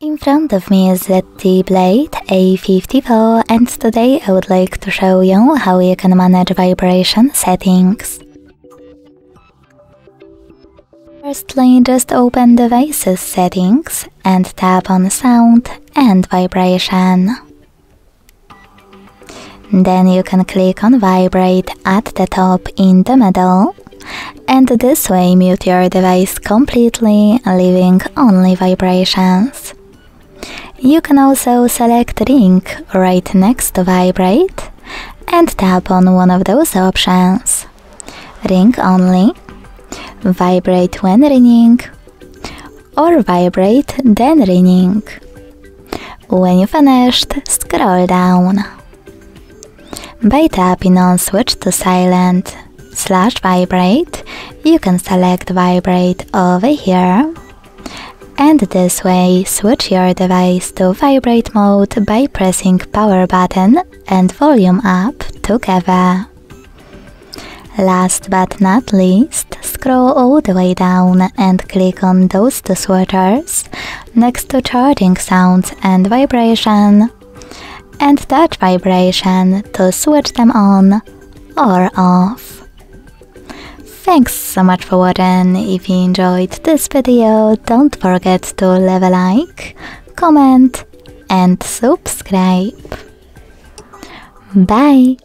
In front of me is ZTE Blade A54, and today I would like to show you how you can manage vibration settings. Firstly, just open Devices Settings and tap on Sound and Vibration. Then you can click on Vibrate at the top in the middle, and this way mute your device completely, leaving only vibrations. You can also select Ring right next to Vibrate and tap on one of those options. Ring only, Vibrate when ringing, or Vibrate then ringing. When you finished, scroll down. By tapping on Switch to Silent/Vibrate, you can select Vibrate over here, and this way switch your device to vibrate mode by pressing power button and volume up together. Last but not least, scroll all the way down and click on those two switchers next to charging sounds and vibration, and touch vibration to switch them on or off. Thanks so much for watching. If you enjoyed this video, don't forget to leave a like, comment and subscribe. Bye!